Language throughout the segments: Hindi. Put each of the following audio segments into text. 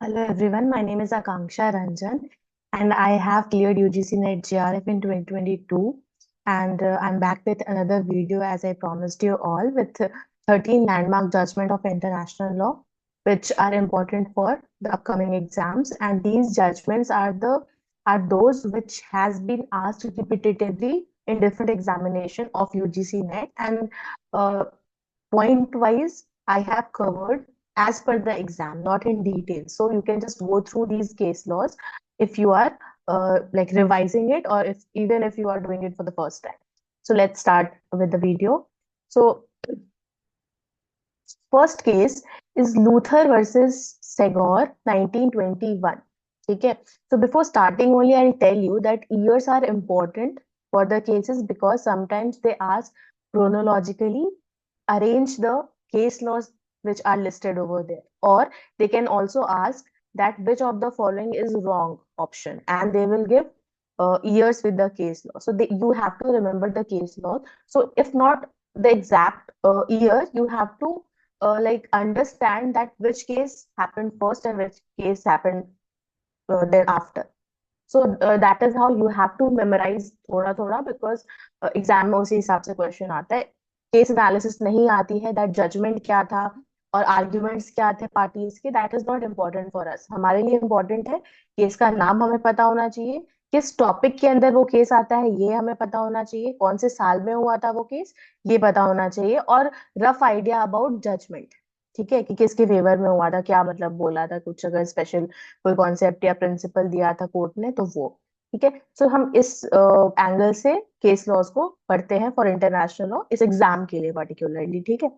Hello everyone, my name is AKANKSHA Ranjan and I have cleared UGC NET JRF in 2022 and I'm back with another video as I promised you all with 13 landmark judgment of international law which are important for the upcoming exams, and these judgments are those which has been asked repetitively in different examination of UGC NET, and uh, point wise I have covered as per the exam, not in detail. So you can just go through these case laws if you are like revising it, or if even if you are doing it for the first time. So let's start with the video. So first case is Luther versus Segor 1921. Okay. So before starting only, I'll tell you that years are important for the cases because sometimes they ask chronologically arrange the case laws which are listed over there, or they can also ask that which of the following is wrong option, and they will give years with the case law. So you have to remember the case law. So if not the exact year, you have to like understand that which case happened first and which case happened thereafter. So that is how you have to memorize थोड़ा थोड़ा, because एग्जाम में उसी हिसाब से क्वेश्चन आता है. केस एनालिसिस नहीं आती है दैट जजमेंट क्या था और आर्ग्यूमेंट्स क्या थे पार्टीज के, that is not important for us. हमारे लिए इम्पोर्टेंट है केस का नाम हमें पता होना चाहिए, किस टॉपिक के अंदर वो केस आता है ये हमें पता होना चाहिए, कौन से साल में हुआ था वो केस ये पता होना चाहिए, और रफ आइडिया अबाउट जजमेंट. ठीक है, कि किसके फेवर में हुआ था, क्या मतलब बोला था, कुछ अगर स्पेशल कोई कॉन्सेप्ट या प्रिंसिपल दिया था कोर्ट ने तो वो. ठीक है, सो हम इस एंगल से केस लॉज को पढ़ते हैं फॉर इंटरनेशनल लॉ इस एग्जाम के लिए पर्टिकुलरली. ठीक है,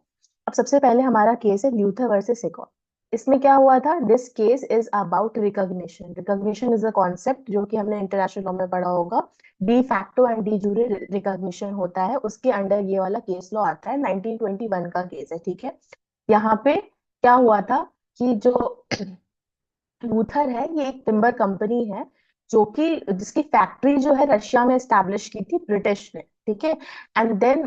अब सबसे पहले हमारा केस है ल्यूथर वर्सेस सेकॉन. इसमें क्या हुआ था, this case is about recognition. Recognition is a concept जो कि हमने इंटरनेशनल लॉ में पढ़ा होगा. De facto and D jure recognition होता है, उसके अंडर ये वाला केस लॉ आता है. 1921 का केस है. ठीक है, यहाँ पे क्या हुआ था कि जो लूथर है ये एक टिम्बर कंपनी है जो कि जिसकी फैक्ट्री जो है रशिया में एस्टैब्लिश की थी ब्रिटिश ने. ठीक है, एंड देन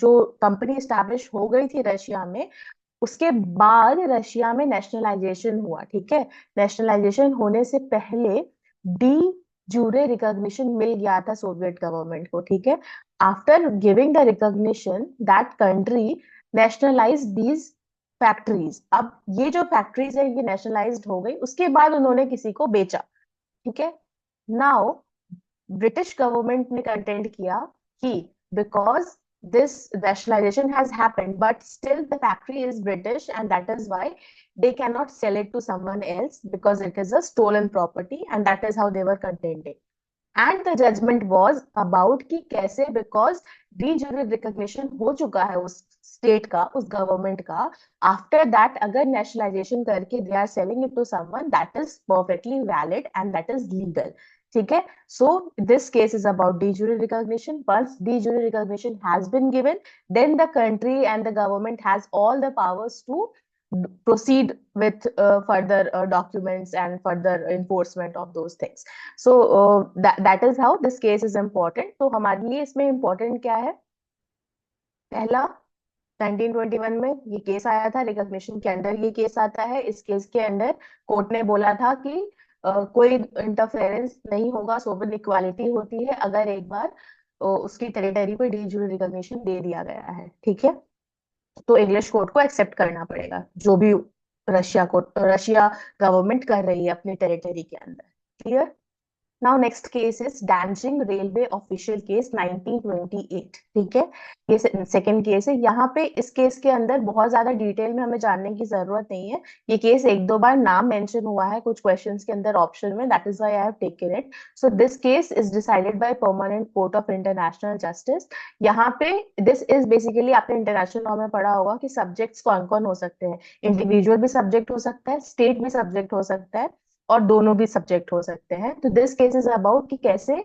जो कंपनी एस्टैब्लिश हो गई थी रशिया में, उसके बाद रशिया में नेशनलाइजेशन हुआ. ठीक है, नेशनलाइजेशन होने से पहले डी जूरे रिकॉग्निशन मिल गया था सोवियत गवर्नमेंट को. ठीक है, after giving the recognition that country nationalise these factories. अब ये जो फैक्ट्रीज है ये नेशनलाइज्ड हो गई, उसके बाद उन्होंने किसी को बेचा. ठीक है, नाउ ब्रिटिश गवर्नमेंट ने कंटेंट किया कि because this nationalization has happened but still the factory is British and that is why they cannot sell it to someone else because it is a stolen property, and that is how they were contending. And the judgment was about कि कैसे, बिकॉज डी जूरी रिकॉग्निशन हो चुका है उस स्टेट का, उस गवर्नमेंट का, आफ्टर दैट अगर नेशनलाइजेशन करके they are selling it to someone, that is perfectly valid and that is legal. ठीक है, so this case is about de jure recognition. Once de jure recognition has been given, then the country and the government has all the powers to proceed with further documents and further enforcement of those things. So that is how this case is important. तो हमारे लिए इसमें important क्या है, पहला 1921 में ये केस आया था, रिकॉग्निशन के अंडर ये केस आता है. इस केस के अंडर कोर्ट ने बोला था कि कोई इंटरफेरेंस नहीं होगा, सोवरेन इक्वालिटी होती है अगर एक बार उसकी टेरिटरी पे डी जूरी रिकॉग्निशन दे दिया गया है. ठीक है, तो इंग्लिश कोर्ट को एक्सेप्ट करना पड़ेगा जो भी रशिया गवर्नमेंट कर रही है अपनी टेरिटरी के अंदर. Clear? Now next case is Danzig railway official case 1928. ठीक है, ये सेकंड केस है. यहाँ पे इस केस के अंदर बहुत ज्यादा डिटेल में हमें जानने की जरूरत नहीं है. ये केस एक दो बार नाम मेंशन हुआ है कुछ क्वेश्चंस के अंदर ऑप्शन में, that is why I have taken it. So this case is decided by permanent court of international justice. यहाँ पे दिस इज बेसिकली, आपने इंटरनेशनल लॉ में पढ़ा होगा कि सब्जेक्ट्स कौन कौन हो सकते हैं. इंडिविजुअल भी सब्जेक्ट हो सकता है, स्टेट भी सब्जेक्ट हो सकता है, और दोनों भी सब्जेक्ट हो सकते हैं. तो दिस केस इज अबाउट कि कैसे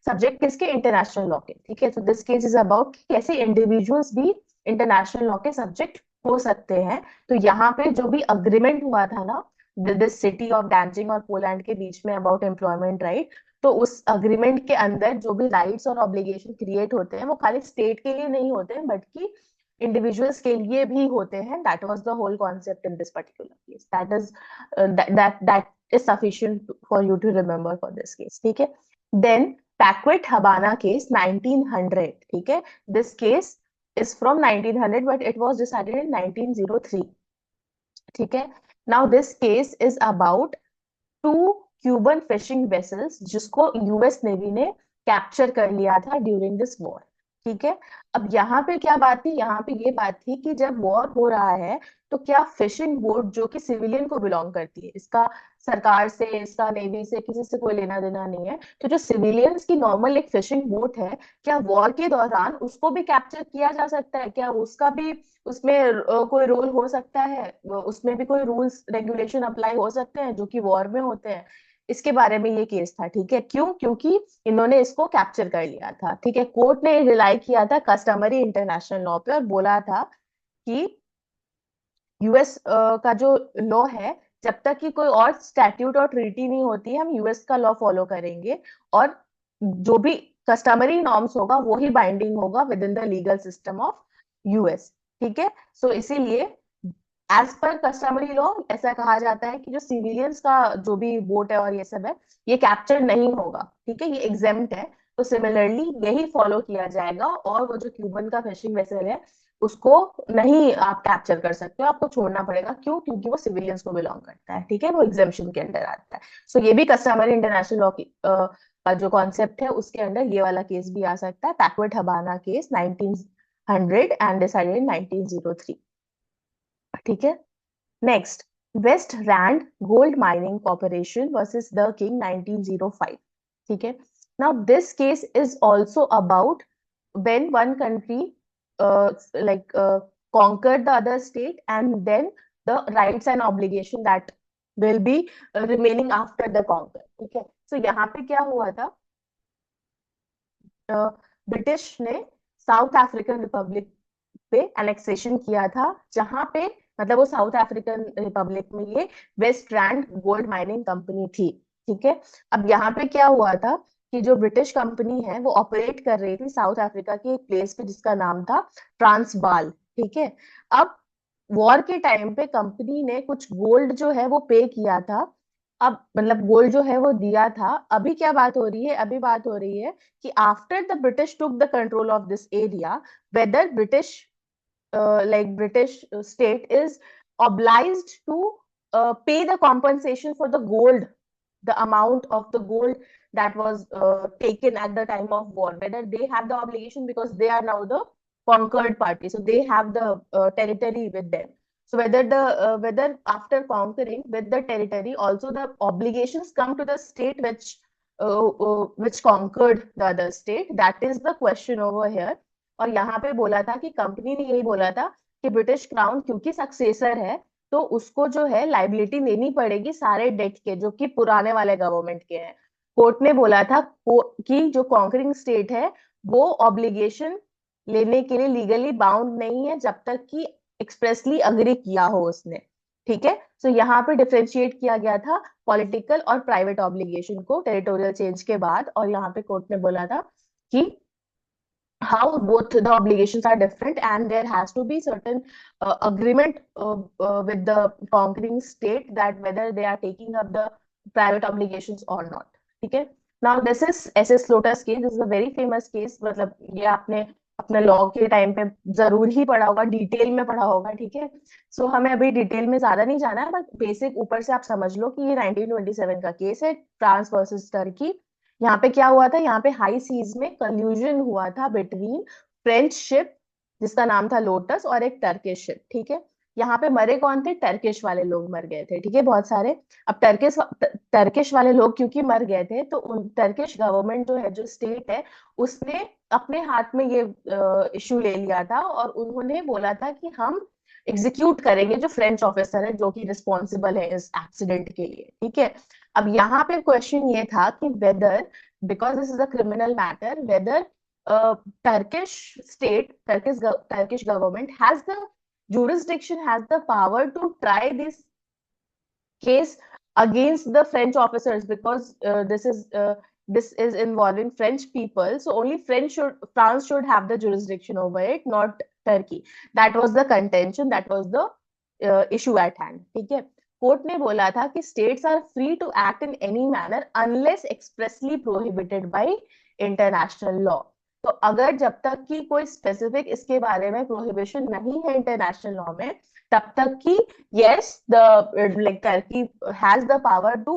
सब्जेक्ट किसके, इंटरनेशनल लॉ के. ठीक है, तो दिस केस इज अबाउट कैसे इंडिविजुअल्स भी इंटरनेशनल लॉ के सब्जेक्ट हो सकते हैं. तो यहाँ पे जो भी अग्रीमेंट हुआ था ना दिस सिटी ऑफ डैंजिंग और पोलैंड के बीच में अबाउट एम्प्लॉयमेंट राइट, तो उस अग्रीमेंट के अंदर जो भी राइट्स और ऑब्लिगेशन क्रिएट होते हैं वो खाली स्टेट के लिए नहीं होते हैं, बट कि इंडिविजुअल्स के लिए भी होते हैं. That was the whole concept in this particular case. That is sufficient for you to remember for this case. ठीक है. Then Paquete Habana case 1900. ठीक है. This case is from 1900 but it was decided in 1903. ठीक है. Now this case is about two Cuban fishing vessels जिसको यूएस नेवी ने कैप्चर कर लिया था ड्यूरिंग दिस वॉर. ठीक है. अब यहाँ पे क्या बात थी, यहाँ पे ये बात थी कि जब वॉर हो रहा है तो क्या फिशिंग बोट जो कि सिविलियन को बिलोंग करती है, इसका सरकार से, इसका नेवी से किसी से कोई लेना देना नहीं है, तो जो सिविलियंस की नॉर्मल एक फिशिंग बोट है, क्या वॉर के दौरान उसको भी कैप्चर किया जा सकता है? क्या उसका भी उसमें कोई रोल हो सकता है? उसमें भी कोई रूल्स रेगुलेशन अप्लाई हो सकते हैं जो कि वॉर में होते हैं? इसके बारे में ये केस था. ठीक है. क्यों? क्योंकि इन्होंने इसको कैप्चर कर लिया था. ठीक है. कोर्ट ने रिलाई किया था कस्टमरी इंटरनेशनल लॉ पे और बोला था कि यूएस का जो लॉ है, जब तक कि कोई और स्टैट्यूट और ट्रीटी नहीं होती है, हम यूएस का लॉ फॉलो करेंगे और जो भी कस्टमरी नॉर्म्स होगा वो ही बाइंडिंग होगा with in the legal system of US. ठीक है. सो इसीलिए एज पर कस्टमरी लॉ ऐसा कहा जाता है कि जो सिविलियंस का जो भी वोट है और ये सब है, ये कैप्चर नहीं होगा. ठीक है. ये एग्जेम्प्ट है. तो सिमिलरली यही फॉलो किया जाएगा और वो जो क्यूबन का फिशिंग वेसल है उसको नहीं आप कैप्चर कर सकते हो, आपको छोड़ना पड़ेगा. क्यों? क्योंकि वो सिविलियंस को बिलोंग करता है. ठीक है. वो एग्जेम्पशन के अंदर आता है. सो ये भी कस्टमरी इंटरनेशनल लॉ की का जो कॉन्सेप्ट है उसके अंदर ये वाला केस भी आ सकता है. Paquete Habana case 1900 and decided in 1903. ठीक है. Next, West Rand Gold Mining Corporation versus the King 1905. ठीक है. Now this case is also about when one country conquered the other state and then the rights and obligation that will be remaining after the conquer. ठीक है. So यहाँ पे क्या हुआ था, ब्रिटिश ने साउथ अफ्रीकन रिपब्लिक पे एनेक्सेशन किया था, जहां पे मतलब वो साउथ अफ्रीकन रिपब्लिक में ये West Rand Gold Mining company थी. ठीक है. अब यहाँ पे क्या हुआ था कि जो ब्रिटिश कंपनी है वो ऑपरेट कर रही थी साउथ अफ्रीका की एक प्लेस पे जिसका नाम था ट्रांसवाल. ठीक है. अब वॉर के टाइम पे कंपनी ने कुछ गोल्ड जो है वो पे किया था. अब मतलब गोल्ड जो है वो दिया था. अभी क्या बात हो रही है, अभी बात हो रही है कि after the British took the control of this area, whether British state is obliged to pay the compensation for the gold, the amount of the gold that was taken at the time of war, whether they have the obligation because they are now the conquered party, so they have the territory with them. So whether after conquering with the territory also the obligations come to the state which conquered the other state, that is the question over here. और यहाँ पे बोला था कि कंपनी ने यही बोला था कि ब्रिटिश क्राउन क्योंकि सक्सेसर है तो उसको जो है लाइबिलिटी लेनी पड़ेगी सारे डेट के जो कि पुराने वाले गवर्नमेंट के हैं. कोर्ट ने बोला था कि जो कॉन्करिंग स्टेट है वो ऑब्लिगेशन लेने के लिए लीगली बाउंड नहीं है जब तक कि एक्सप्रेसली अग्री किया हो उसने. ठीक है. सो यहाँ पे डिफरेंशिएट किया गया था पॉलिटिकल और प्राइवेट ऑब्लिगेशन को टेरिटोरियल चेंज के बाद. और यहाँ पे कोर्ट ने बोला था कि how both the obligations are different and there has to be certain agreement with the conquering state that whether they are taking up the private obligations or not. ठीक है. Now this is SS Lotus case. This is a very famous case. मतलब ये आपने अपने लॉ के टाइम पे जरूर ही पढ़ा होगा, डिटेल में पढ़ा होगा. ठीक है. सो हमें अभी डिटेल में ज्यादा नहीं जाना है, बट बेसिक ऊपर से आप समझ लो कि ये 1927 का केस है, फ्रांस वर्सेस टर्की. यहाँ पे क्या हुआ था, यहाँ पे हाई सीज में कल्यूजन हुआ था बिटवीन फ्रेंच शिप जिसका नाम था लोटस और एक टर्किश शिप. ठीक है. यहाँ पे मरे कौन थे? टर्किश वाले लोग मर गए थे. ठीक है. बहुत सारे. अब टर्किश वाले लोग क्योंकि मर गए थे तो टर्किश गवर्नमेंट जो है, जो स्टेट है, उसने अपने हाथ में ये इश्यू ले लिया था और उन्होंने बोला था कि हम एग्जीक्यूट करेंगे जो फ्रेंच ऑफिसर है जो कि रिस्पॉन्सिबल है इस एक्सीडेंट के लिए. ठीक है. अब यहाँ पे क्वेश्चन ये था कि whether, because this is a criminal matter, whether Turkish government has the jurisdiction, has the power to try this case against the French officers, because this is involving French people, so only France should have the jurisdiction over it, not Turkey. That was the contention, that was the issue at hand, ठीक है। कोर्ट ने बोला था कि states are free to act in any manner unless expressly prohibited by international law. तो अगर जब तक कि कोई स्पेसिफिक इसके बारे में प्रोहिबिशन नहीं है इंटरनेशनल लॉ में, तब तक कि yes the like Turkey has the power to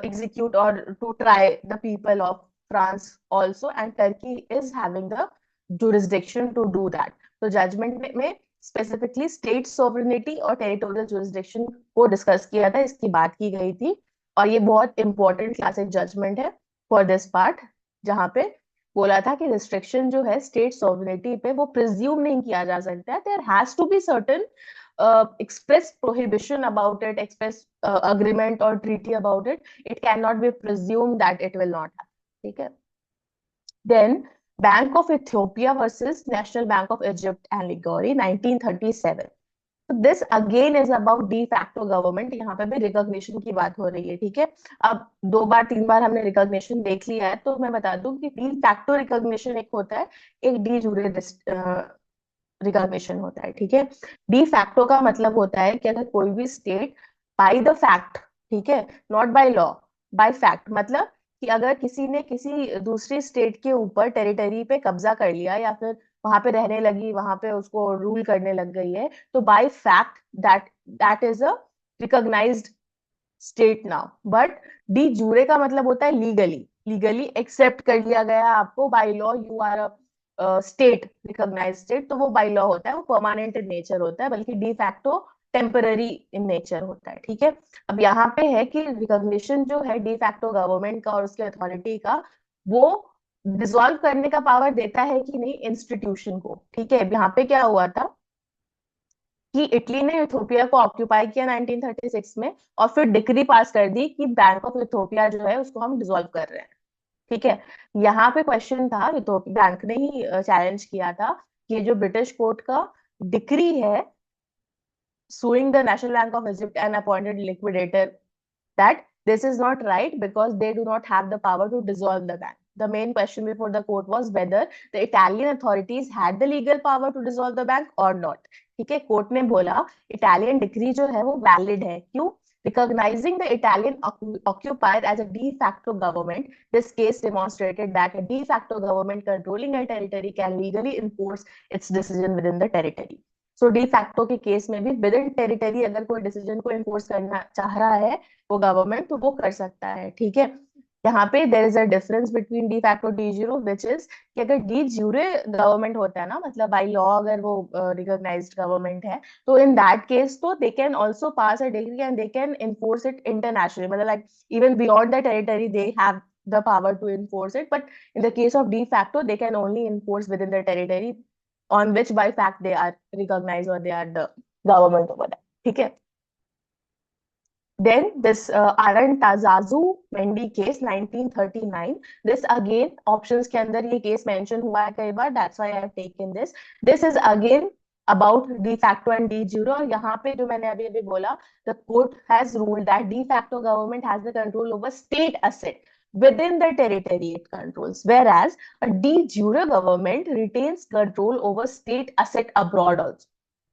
execute or to try the people of France also, and Turkey is having the jurisdiction to do that. तो जजमेंट में स्पेसिफिकली स्टेट सोवरेनिटी और टेरिटोरियल जुरिस्डिक्शन को डिस्कस किया था, इसकी बात की गई थी। और ये बहुत इंपॉर्टेंट क्लासिक जजमेंट है फॉर दिस पार्ट, जहां पे बोला था कि रिस्ट्रिक्शन जो है स्टेट सोवरेनिटी पे वो प्रिज्यूम नहीं किया जा सकता है। There has to be certain express prohibition about it, express agreement or treaty about it. It cannot be presumed that it will not happen. ठीक है। Then Bank of Ethiopia versus National Bank of Egypt and Ligori 1937. So this again is about de facto government. यहाँ पे भी रिकॉग्निशन की बात हो रही है, ठीक है। अब 2 बार 3 बार हमने रिकॉग्निशन देख लिया है, तो मैं बता दूं कि डी फैक्टो रिकॉग्निशन एक होता है, एक डी जूरे रिकॉग्निशन होता है, ठीक है। डी फैक्टो का मतलब होता है कि अगर कोई भी स्टेट बाय द फैक्ट, ठीक है, not by law, bye fact, मतलब कि अगर किसी ने किसी दूसरी स्टेट के ऊपर टेरिटरी पे कब्जा कर लिया या फिर वहां पे रहने लगी, वहां पे उसको रूल करने लग गई है, तो by fact that that is a recognised state now. But de jure का मतलब होता है लीगली, लीगली एक्सेप्ट कर लिया गया आपको, by law you are a state, recognised state, तो वो बाय लॉ होता है, वो परमानेंट इन नेचर होता है, बल्कि de facto temporary in nature होता है, ठीक है। अब यहाँ पे है कि रिकॉग्निशन जो है डी फैक्टो गवर्नमेंट का और उसके अथॉरिटी का, वो डिसॉल्व करने का पावर देता है कि नहीं इंस्टीट्यूशन को, ठीक है। यहाँ पे क्या हुआ था कि इटली ने इथोपिया को ऑक्यूपाई किया 1936 में, और फिर डिक्री पास कर दी कि बैंक ऑफ इथोपिया जो है उसको हम डिसॉल्व कर रहे हैं, ठीक है। यहाँ पे क्वेश्चन था, बैंक ने ही चैलेंज किया था कि ये जो ब्रिटिश कोर्ट का डिक्री है suing the National Bank of Egypt and appointed liquidator, that this is not right because they do not have the power to dissolve the bank. The main question before the court was whether the Italian authorities had the legal power to dissolve the bank or not. ठीक है, कोर्ट ने बोला इटालियन डिक्री जो है वो वैलिड है, क्यों? Recognizing the Italian occupier as a de facto government, this case demonstrated that a de facto government controlling a territory can legally enforce its decision within the territory. So de facto के केस में भी विद इन टेरिटरी अगर कोई डिसीजन को इन्फोर्स करना चाह रहा है वो गवर्नमेंट, तो वो कर सकता है, ठीक है। यहाँ पे there is a difference between de facto de jure, which is कि अगर डी ज्यूरे गवर्नमेंट होता है ना, मतलब बाय लॉ अगर वो रिकॉग्नाइज्ड गवर्नमेंट है, तो इन दैट केस तो they can also pass a decree and they can enforce it internationally, मतलब like even beyond the territory they have the power to enforce it. But in the case of de facto, they can only enforce within the territory on which by fact they are recognized or they are the government over that. ठीक है। Then this Arantazazu Mendy case 1939. This again options के अंदर ये case mention हुआ है कई बार. That's why I have taken this. This is again about de facto and de jure. और यहाँ पे जो मैंने अभी अभी बोला, the court has ruled that de facto government has the control over state asset within the territory it controls, whereas a de jure government retains control over state asset abroad also.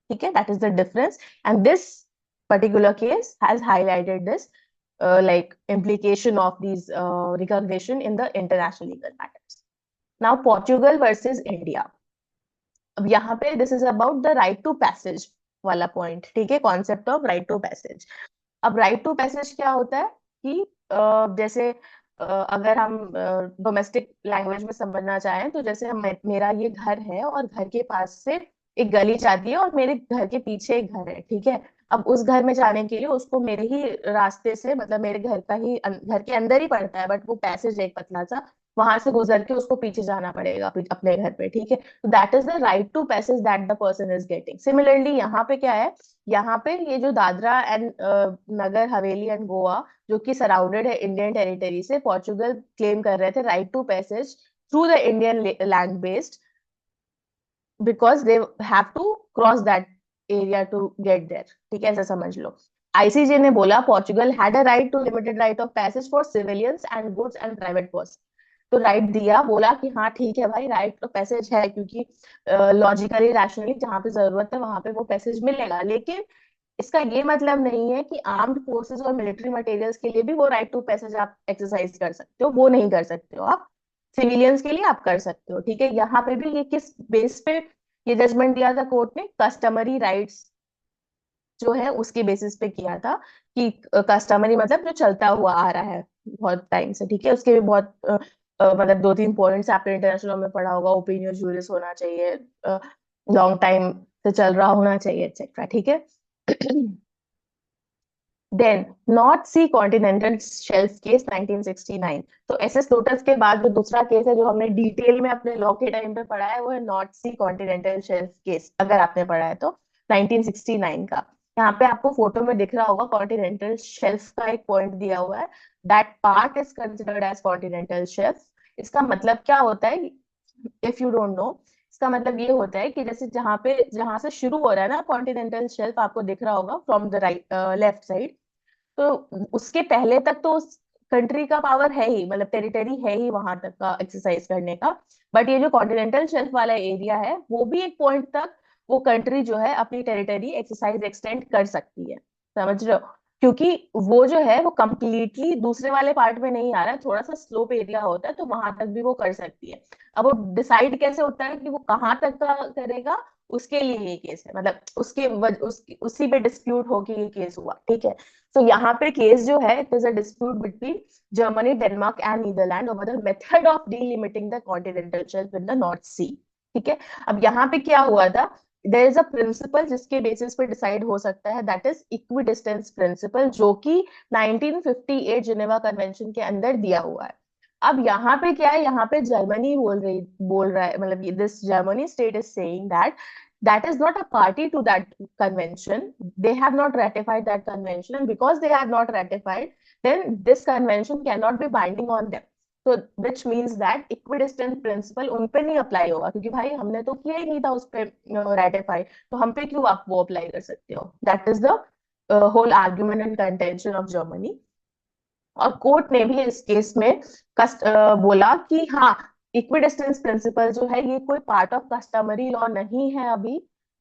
Okay, that is the difference, and this particular case has highlighted this like implication of these recognition in the international legal matters. Now Portugal versus India. अब यहाँ पे this is about the right to passage वाला point, ठीक है, concept of right to passage. अब राइट टू पैसेज क्या होता है कि जैसे अगर हम डोमेस्टिक लैंग्वेज में समझना चाहें, तो जैसे हम मेरा ये घर है और घर के पास से एक गली जाती है और मेरे घर के पीछे एक घर है, ठीक है। अब उस घर में जाने के लिए उसको मेरे ही रास्ते से, मतलब मेरे घर का ही घर के अंदर ही पड़ता है, बट वो पैसेज एक पतला सा, वहां से गुजर के उसको पीछे जाना पड़ेगा अपने घर पे, ठीक है। तो that is the right to passage that the person is getting. Similarly यहाँ पे क्या है, यहाँ पे ये जो दादरा एंड नगर हवेली एंड गोवा जो कि सराउंडेड है इंडियन टेरिटरी से, पोर्चुगल क्लेम कर रहे थे right to passage through the Indian land based, because they have to cross that area to get there, ठीक है, ऐसा समझ लो। आईसीजे ने बोला Portugal had a right to limited right of passage for civilians and goods and private person. तो राइट दिया, बोला कि हाँ ठीक है भाई, राइट तो पैसेज है, क्योंकि लॉजिकली रैशनली जहाँ पे जरूरत है वहां पे वो पैसेज मिलेगा। लेकिन इसका ये मतलब नहीं है कि आर्म्ड फोर्सेस और मिलिट्री मटेरियल्स के लिए भी वो राइट टू पैसेज आप एक्सरसाइज कर सकते हो, वो नहीं कर सकते हो आप। सिविलियंस के लिए आप कर सकते हो, ठीक है। यहाँ पे भी ये किस बेस पे ये जजमेंट दिया था कोर्ट ने, कस्टमरी राइट्स जो है उसके बेसिस पे किया था, कि कस्टमरी मतलब जो चलता हुआ आ रहा है बहुत टाइम से, ठीक है। उसके भी बहुत मतलब दो तीन पॉइंट्स आपने इंटरनेशनल लॉ में पढ़ा होगा, ओपिनियन जूरिस होना चाहिए, लॉन्ग टाइम से चल रहा होना चाहिए, एक्सेट्रा, ठीक है। देन नॉर्थ सी कॉन्टिनेंटल शेल्फ केस 1969। तो एसएस लोटस के बाद जो दूसरा केस है जो हमने डिटेल में अपने लॉ के टाइम पे पढ़ा है, वो है नॉर्थ सी कॉन्टिनेंटल शेल्फ केस, अगर आपने पढ़ा है तो, 1969 का। यहाँ पे आपको फोटो में दिख रहा होगा कॉन्टिनेंटल शेल्फ का एक पॉइंट दिया हुआ है, that part is considered as continental shelf. इसका मतलब क्या होता है, इफ यू डोंट नो, इसका मतलब ये होता है कि जैसे जहां से शुरू हो रहा है ना कॉन्टिनेंटल शेल्फ, आपको दिख रहा होगा from the right left side, तो उसके पहले तक तो उस कंट्री का पावर है ही, मतलब टेरिटरी है ही वहां तक का एक्सरसाइज करने का। बट ये जो कॉन्टिनेंटल शेल्फ वाला एरिया है, वो भी एक पॉइंट तक वो कंट्री जो है अपनी टेरिटरी एक्सरसाइज एक्सटेंड कर सकती है, समझ रहे हो। क्योंकि वो जो है वो कंप्लीटली दूसरे वाले पार्ट में नहीं आ रहा है, थोड़ा सा स्लोप एरिया होता है, तो वहां तक भी वो कर सकती है। अब वो डिसाइड कैसे होता है कि वो कहाँ तक का करेगा, उसके लिए ये केस है, मतलब उसी पे डिस्प्यूट होके ये केस हुआ, ठीक है। तो यहाँ पे केस जो है, it is a dispute between Germany, Denmark and Netherland over the method of delimiting the continental shelf in the North Sea, ठीक है। अब यहाँ पे क्या हुआ था, देयर इज अ प्रिंसिपल जिसके बेसिस पे डिसाइड हो सकता है, that is equidistance principle, जो कि 1958 जिनेवा कन्वेंशन के अंदर दिया हुआ है। अब यहाँ पे क्या है, यहाँ पे जर्मनी बोल रहा है, मतलब this Germany state is saying that that is not a party to that convention. They have not ratified that convention, and because they have not ratified, then this convention cannot be binding on them. So which means that equidistant principle उन पे नहीं अप्लाई होगा, क्योंकि भाई हमने तो किया ही नहीं था उस पे ratify, तो हम पे क्यों आप वो अप्लाई कर सकते हो। That is the whole argument and contention of Germany. और कोर्ट ने भी इस केस में बोला कि हाँ, इक्विडिस्टेंस प्रिंसिपल जो है ये कोई पार्ट ऑफ कस्टमरी लॉ नहीं है अभी,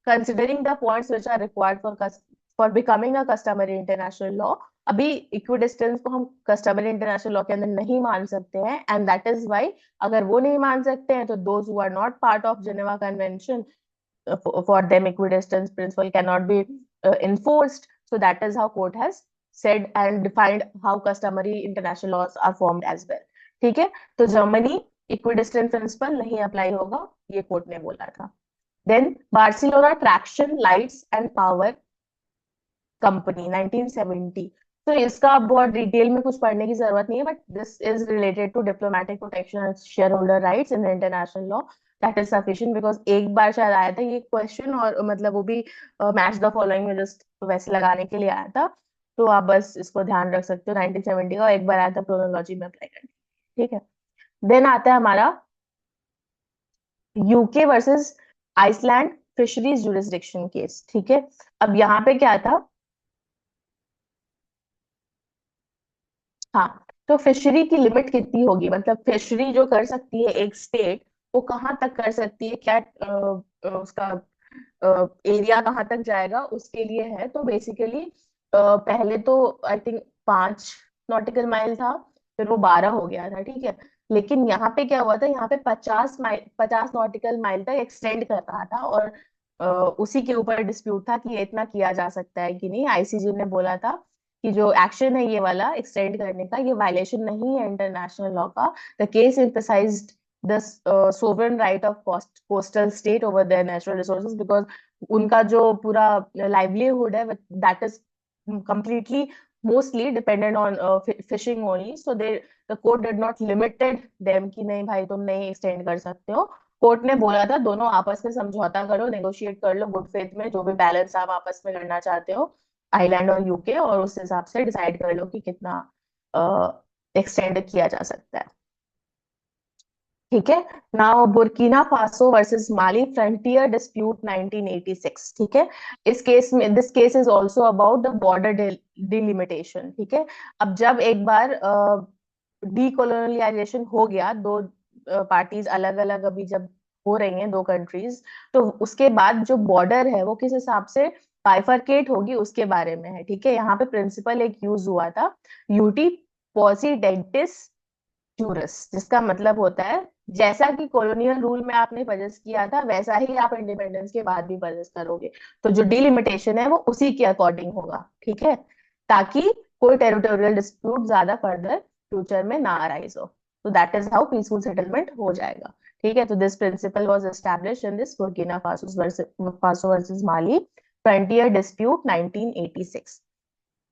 considering the points which are required for becoming a customary international law. अभी इक्विडिस्टेंस को हम कस्टमरी इंटरनेशनल लॉ के अंदर नहीं मान सकते हैं, एंड दैट इज वाई, अगर वो नहीं मान सकते हैं तो those who are not part of Geneva Convention, for them equidistance principle cannot be enforced. So that is how court has said and defined how customary international laws are formed as well, ठीक है। तो जर्मनी इक्विडिस्टेंस प्रिंसिपल नहीं अप्लाई होगा, ये कोर्ट ने बोला था। Then Barcelona Traction Lights and Power company 1970। तो इसका बहुत डिटेल में कुछ पढ़ने की जरूरत नहीं है, but this is related to diplomatic protection and shareholder rights in international law, that is sufficient. Because एक बार शायद आया था ये क्वेश्चन, और मतलब वो भी मैच द फॉलोइंग में जस्ट वैसे लगाने के लिए आया था, तो आप बस इसको ध्यान रख सकते हो, 1970 का एक बार आया था प्रोनोलॉजी में अप्लाई करने, ठीक है। देन आता है हमारा UK versus Iceland fisheries jurisdiction case, ठीक है। अब यहाँ पे क्या था, हाँ, तो फिशरी की लिमिट कितनी होगी, मतलब फिशरी जो कर सकती है एक स्टेट, वो कहाँ तक कर सकती है, क्या उसका एरिया कहाँ तक जाएगा, उसके लिए है। तो बेसिकली पहले तो आई थिंक 5 नॉटिकल माइल था, फिर वो 12 हो गया था, ठीक है। लेकिन यहाँ पे क्या हुआ था, यहाँ पे 50 माइल, 50 नॉटिकल माइल तक एक्सटेंड कर रहा था, और उसी के ऊपर डिस्प्यूट था कि ये इतना किया जा सकता है कि नहीं। आईसीजे ने बोला था कि जो एक्शन है ये वाला एक्सटेंड करने का, ये वायलेशन नहीं है इंटरनेशनल लॉ का। The case emphasized the sovereign right of coastal state over their natural resources, because उनका जो पूरा livelihood है, that is completely mostly dependent on fishing only, so the court did not limited them कि नहीं भाई तुम नहीं एक्सटेंड कर सकते हो। कोर्ट ने बोला था दोनों आपस में समझौता करो, नेगोशिएट कर लो गुड फेथ में, जो भी बैलेंस आप आपस में करना चाहते हो, आइलैंड और यूके, और उस हिसाब से डिसाइड कर लो कि कितना एक्सटेंड किया जा सकता है, ठीक है। नाउ बुर्किना फासो वर्सेस माली फ्रंटियर डिस्प्यूट 1986, ठीक है। इस केस में this case is also about the border delimitation, ठीक है। अब जब एक बार डीकोलोनियलाइजेशन हो गया, दो पार्टीज अलग अलग अभी जब हो रही हैं, दो कंट्रीज, तो उसके बाद जो बॉर्डर है वो किस हिसाब से बाइफरकेट होगी उसके बारे में है। ठीक है, यहाँ पे प्रिंसिपल एक यूज हुआ था, यूटी पॉसिडेंटिस जूरस, जिसका मतलब होता है जैसा कि कॉलोनियल रूल में आपने पजेस्ट किया था वैसा ही आप इंडिपेंडेंस के बाद भी पजेस्ट करोगे। तो जो डिलिमिटेशन है वो उसी के अकॉर्डिंग होगा। ठीक है, ताकि कोई टेरिटोरियल डिस्प्यूट ज्यादा फर्दर फ्यूचर में ना अराइज हो। तो that is how peaceful settlement हो जाएगा। ठीक है, तो this principle was established in this Burkina Faso versus Mali frontier dispute 1986।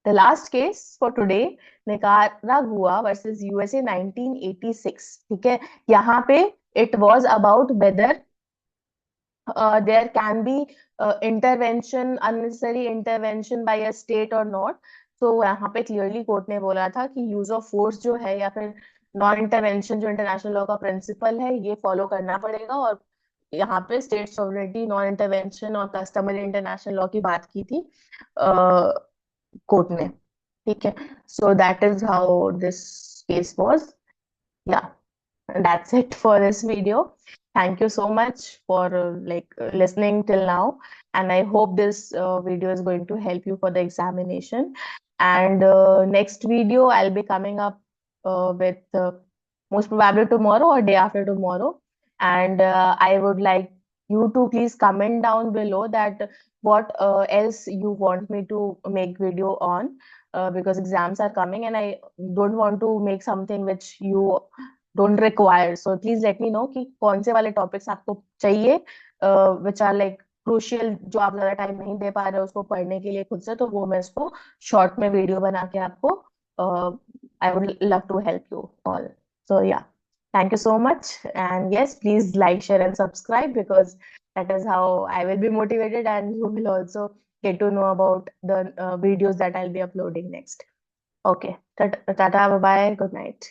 The last case for today, Nicaragua versus USA 1986। ठीक है, यहाँ पे it was about whether there can be intervention, unnecessary intervention by a state or not। तो यहाँ पे क्लियरली कोर्ट ने बोला था कि यूज ऑफ फोर्स जो है या फिर नॉन इंटरवेंशन जो इंटरनेशनल लॉ का प्रिंसिपल है ये फॉलो करना पड़ेगा। और यहाँ पे स्टेट सॉवरेनिटी, नॉन इंटरवेंशन और कस्टमरी इंटरनेशनल लॉ की बात की थी कोर्ट ने। ठीक है, so that is how this case was। Yeah, that's it for this video। Thank you so much for listening till now, and I hope this video is going to help you for the examination। And next video I'll be coming up with most probably tomorrow or day after tomorrow। And I would like you to please comment down below that what else you want me to make video on, because exams are coming and I don't want to make something which you don't require। So please let me know कि कौन से वाले topics आपको चाहिए, which are like crucial, जो आप ज्यादा टाइम नहीं दे पा रहे हो उसको पढ़ने के लिए खुद से, तो वो मैं इसको शॉर्ट में वीडियो बना के आपको I would love to help you all। So yeah, thank you so much, and yes, please like, share and subscribe, because that is how I will be motivated and you will also get to know about the videos that I'll be uploading next। Okay, tata, bye bye, good night।